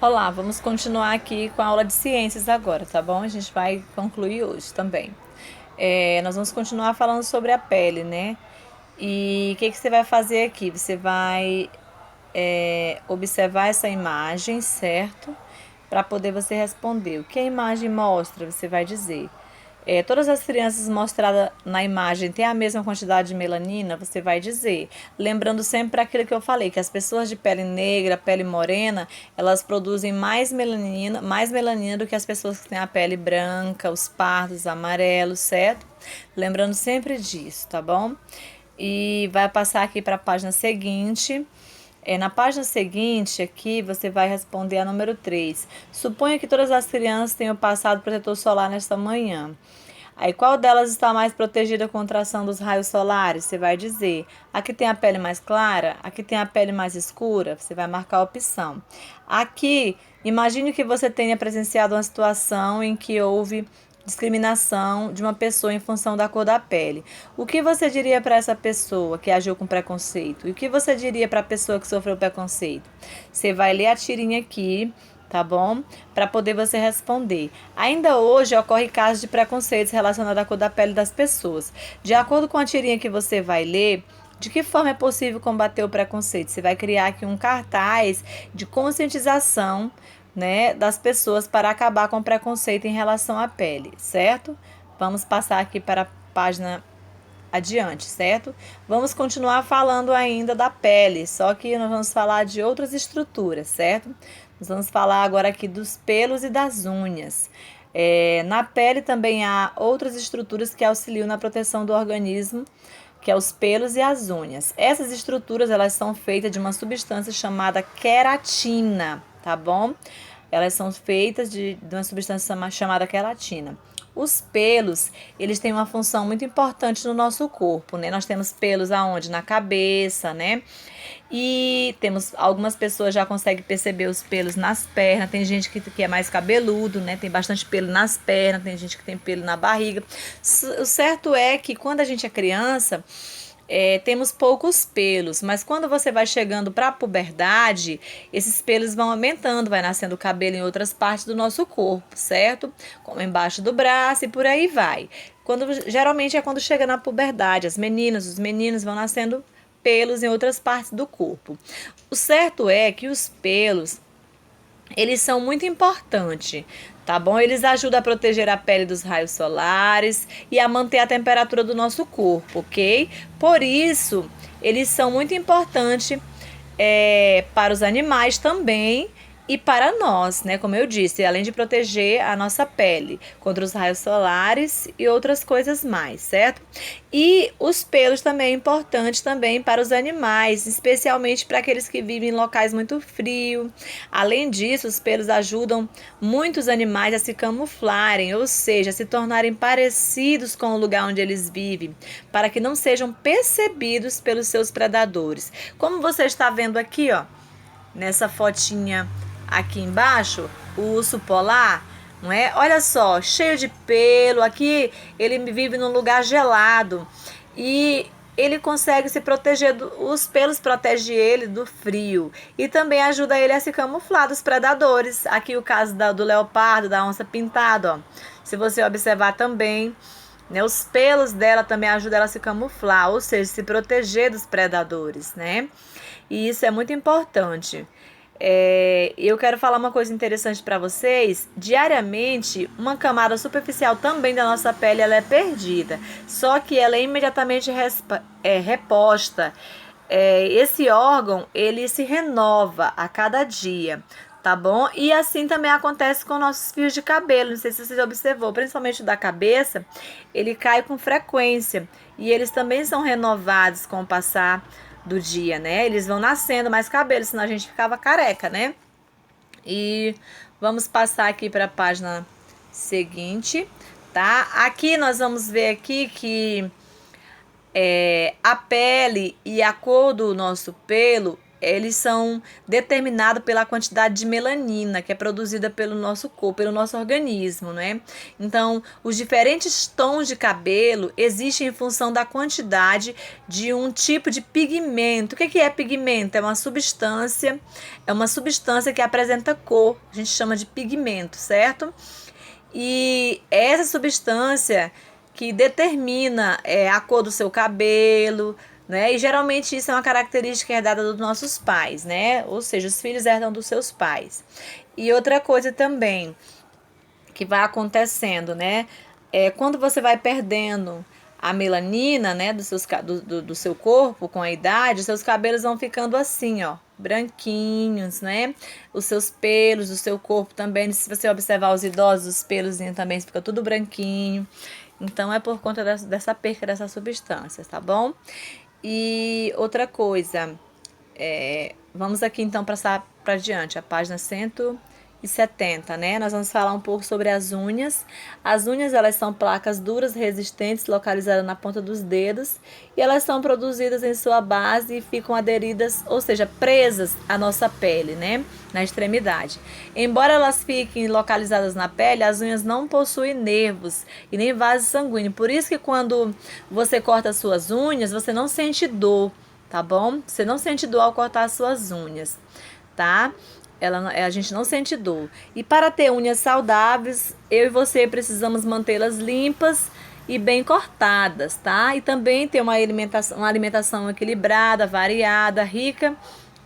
Olá, vamos continuar aqui com a aula de ciências agora, tá bom? A gente vai concluir hoje também. Nós vamos continuar falando sobre a pele, né? E o que você vai fazer aqui? Você vai observar essa imagem, certo? Para poder você responder. O que a imagem mostra, você vai dizer. Todas as crianças mostradas na imagem têm a mesma quantidade de melanina, você vai dizer. Lembrando sempre aquilo que eu falei, que as pessoas de pele negra, pele morena, elas produzem mais melanina do que as pessoas que têm a pele branca, os pardos, amarelos, certo? Lembrando sempre disso, tá bom? E vai passar aqui para a página seguinte. Na página seguinte, aqui, você vai responder a número 3. Suponha que todas as crianças tenham passado protetor solar nesta manhã. Aí, qual delas está mais protegida contra a ação dos raios solares? Você vai dizer. Aqui tem a pele mais clara, aqui tem a pele mais escura. Você vai marcar a opção. Aqui, imagine que você tenha presenciado uma situação em que houve discriminação de uma pessoa em função da cor da pele. O que você diria para essa pessoa que agiu com preconceito? E o que você diria para a pessoa que sofreu preconceito? Você vai ler a tirinha aqui, tá bom? Para poder você responder. Ainda hoje ocorre casos de preconceitos relacionados à cor da pele das pessoas. De acordo com a tirinha que você vai ler, de que forma é possível combater o preconceito? Você vai criar aqui um cartaz de conscientização, né, das pessoas para acabar com o preconceito em relação à pele, certo? Vamos passar aqui para a página adiante, certo? Vamos continuar falando ainda da pele, só que nós vamos falar de outras estruturas, certo? Nós vamos falar agora aqui dos pelos e das unhas. Na pele também há outras estruturas que auxiliam na proteção do organismo, que é os pelos e as unhas. Essas estruturas, elas são feitas de uma substância chamada queratina, tá bom? Elas são feitas de uma substância chamada queratina. Os pelos, eles têm uma função muito importante no nosso corpo, né? Nós temos pelos aonde? Na cabeça, né? E temos algumas pessoas já conseguem perceber os pelos nas pernas. Tem gente que é mais cabeludo, né? Tem bastante pelo nas pernas, tem gente que tem pelo na barriga. O certo é que quando a gente é criança, temos poucos pelos, mas quando você vai chegando para a puberdade, esses pelos vão aumentando, vai nascendo cabelo em outras partes do nosso corpo, certo? Como embaixo do braço e por aí vai. Geralmente é quando chega na puberdade, as meninas, os meninos vão nascendo pelos em outras partes do corpo. O certo é que os pelos, eles são muito importantes, tá bom? Eles ajudam a proteger a pele dos raios solares e a manter a temperatura do nosso corpo, ok? Por isso, eles são muito importantes para os animais também e para nós, né? Como eu disse, além de proteger a nossa pele contra os raios solares e outras coisas mais, certo? E os pelos também é importante também para os animais, especialmente para aqueles que vivem em locais muito frios. Além disso, os pelos ajudam muitos animais a se camuflarem, ou seja, a se tornarem parecidos com o lugar onde eles vivem, para que não sejam percebidos pelos seus predadores. Como você está vendo aqui, ó, nessa fotinha aqui embaixo, o urso polar, não é? Olha só, cheio de pelo. Aqui ele vive num lugar gelado e ele consegue se proteger, os pelos protegem ele do frio e também ajuda ele a se camuflar dos predadores. Aqui o caso do leopardo, da onça pintada, ó. Se você observar também, né, os pelos dela também ajudam ela a se camuflar, ou seja, se proteger dos predadores, né? E isso é muito importante. Eu quero falar uma coisa interessante para vocês. Diariamente, uma camada superficial também da nossa pele ela é perdida, só que ela é imediatamente reposta. Esse órgão ele se renova a cada dia, tá bom? E assim também acontece com nossos fios de cabelo. Não sei se você observou, principalmente o da cabeça, ele cai com frequência e eles também são renovados com o passar do dia, né? Eles vão nascendo mais cabelo, senão a gente ficava careca, né? E vamos passar aqui para a página seguinte, tá? Aqui nós vamos ver aqui que a pele e a cor do nosso pelo eles são determinados pela quantidade de melanina que é produzida pelo nosso corpo, pelo nosso organismo, né? Então, os diferentes tons de cabelo existem em função da quantidade de um tipo de pigmento. O que é pigmento? É uma substância que apresenta cor. A gente chama de pigmento, certo? E essa substância que determina a cor do seu cabelo, né? E geralmente isso é uma característica herdada dos nossos pais, né? Ou seja, os filhos herdam dos seus pais. E outra coisa também que vai acontecendo, né? Quando você vai perdendo a melanina, né, do seu corpo com a idade, seus cabelos vão ficando assim, ó, branquinhos, né? Os seus pelos do seu corpo também, se você observar os idosos, os pelos também ficam tudo branquinho. Então é por conta dessa perca dessas substâncias, tá bom? E outra coisa, vamos aqui então passar para diante, a página 170, né? Nós vamos falar um pouco sobre as unhas. As unhas, elas são placas duras, resistentes, localizadas na ponta dos dedos, e elas são produzidas em sua base e ficam aderidas, ou seja, presas à nossa pele, né? Na extremidade. Embora elas fiquem localizadas na pele, as unhas não possuem nervos e nem vasos sanguíneos. Por isso que quando você corta as suas unhas, você não sente dor, tá bom? Você não sente dor ao cortar as suas unhas, tá? A gente não sente dor. E para ter unhas saudáveis, eu e você precisamos mantê-las limpas e bem cortadas, tá? E também ter uma alimentação equilibrada, variada, rica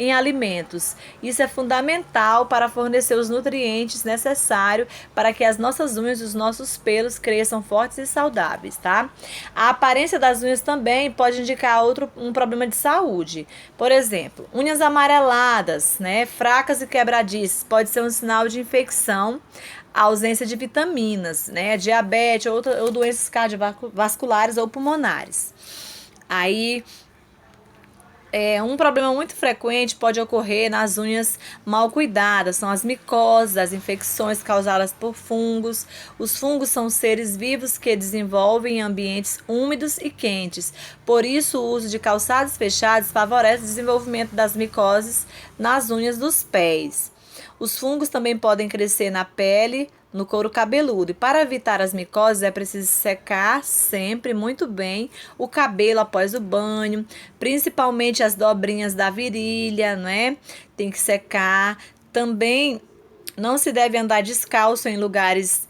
em alimentos. Isso é fundamental para fornecer os nutrientes necessários para que as nossas unhas e os nossos pelos cresçam fortes e saudáveis, tá? A aparência das unhas também pode indicar um problema de saúde. Por exemplo, unhas amareladas, né, fracas e quebradiças, pode ser um sinal de infecção, ausência de vitaminas, né, diabetes ou doenças cardiovasculares ou pulmonares. Aí, um problema muito frequente pode ocorrer nas unhas mal cuidadas, são as micoses, as infecções causadas por fungos. Os fungos são seres vivos que desenvolvem em ambientes úmidos e quentes. Por isso, o uso de calçados fechados favorece o desenvolvimento das micoses nas unhas dos pés. Os fungos também podem crescer na pele, no couro cabeludo. E para evitar as micoses é preciso secar sempre muito bem o cabelo após o banho, principalmente as dobrinhas da virilha, né? Tem que secar. Também não se deve andar descalço em lugares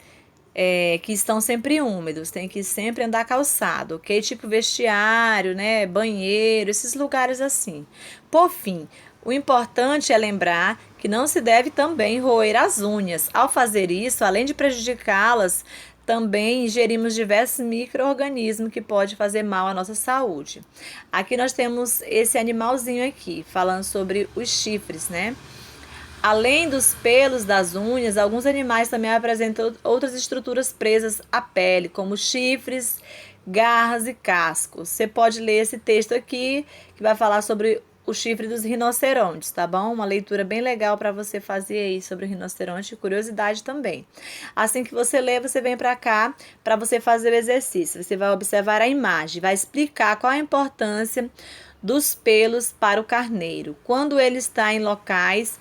que estão sempre úmidos, tem que sempre andar calçado, ok? Tipo vestiário, né? Banheiro, esses lugares assim. Por fim, o importante é lembrar que não se deve também roer as unhas. Ao fazer isso, além de prejudicá-las, também ingerimos diversos micro-organismos que podem fazer mal à nossa saúde. Aqui nós temos esse animalzinho aqui, falando sobre os chifres, né? Além dos pelos das unhas, alguns animais também apresentam outras estruturas presas à pele, como chifres, garras e cascos. Você pode ler esse texto aqui, que vai falar sobre o chifre dos rinocerontes, tá bom? Uma leitura bem legal para você fazer aí sobre o rinoceronte, curiosidade também. Assim que você lê, você vem para cá para você fazer o exercício. Você vai observar a imagem, vai explicar qual a importância dos pelos para o carneiro. Quando ele está em locais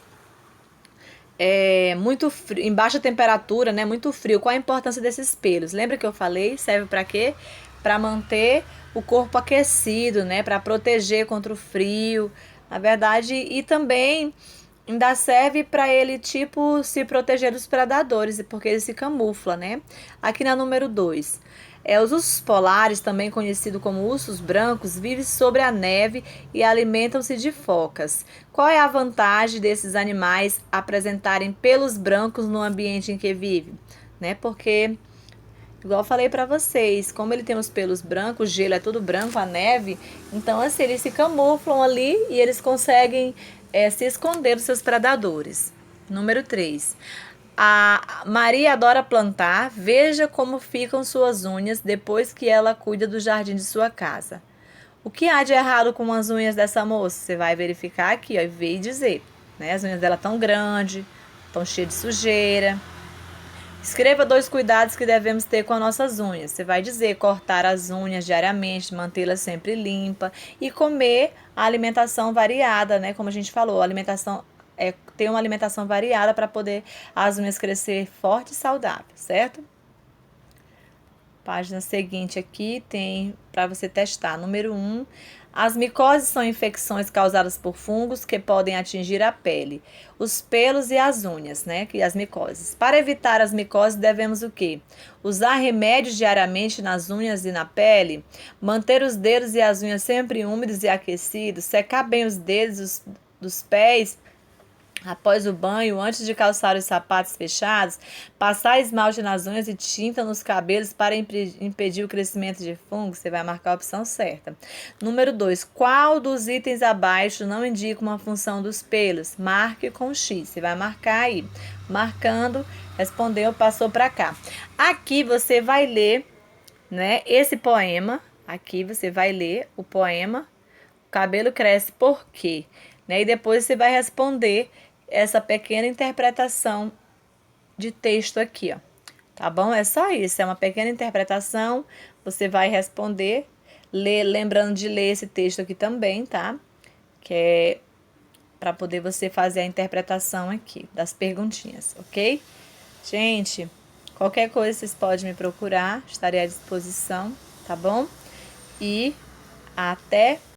muito frio, em baixa temperatura, né, muito frio, qual a importância desses pelos? Lembra que eu falei? Serve para quê? Para manter o corpo aquecido, né, para proteger contra o frio, na verdade, e também ainda serve para ele, tipo, se proteger dos predadores, porque ele se camufla, né? Aqui na número 2. Os ursos polares, também conhecidos como ursos brancos, vivem sobre a neve e alimentam-se de focas. Qual é a vantagem desses animais apresentarem pelos brancos no ambiente em que vivem? Né? Porque, igual eu falei para vocês, como ele tem os pelos brancos, o gelo é tudo branco, a neve, então assim, eles se camuflam ali e eles conseguem se esconder dos seus predadores. Número 3. A Maria adora plantar. Veja como ficam suas unhas depois que ela cuida do jardim de sua casa. O que há de errado com as unhas dessa moça? Você vai verificar aqui, ó, e ver e dizer. Né? As unhas dela estão grandes, estão cheias de sujeira. Escreva 2 cuidados que devemos ter com as nossas unhas. Você vai dizer cortar as unhas diariamente, mantê-las sempre limpa e comer a alimentação variada, né? Como a gente falou, a alimentação ter uma alimentação variada para poder as unhas crescer forte e saudável, certo? Página seguinte aqui tem para você testar. Número 1. As micoses são infecções causadas por fungos que podem atingir a pele, os pelos e as unhas, né? Que as micoses. Para evitar as micoses, devemos o quê? Usar remédios diariamente nas unhas e na pele, manter os dedos e as unhas sempre úmidos e aquecidos, secar bem os dedos dos pés após o banho, antes de calçar os sapatos fechados, passar esmalte nas unhas e tinta nos cabelos para impedir o crescimento de fungos. Você vai marcar a opção certa. Número 2. Qual dos itens abaixo não indica uma função dos pelos? Marque com X. Você vai marcar aí. Marcando, respondeu, passou para cá. Aqui você vai ler, né, esse poema. Aqui você vai ler o poema. O cabelo cresce por quê? Né? E depois você vai responder essa pequena interpretação de texto aqui, ó. Tá bom? É só isso, é uma pequena interpretação. Você vai responder, lembrando de ler esse texto aqui também, tá? Que é para poder você fazer a interpretação aqui das perguntinhas, ok? Gente, qualquer coisa vocês podem me procurar, estarei à disposição, tá bom? E até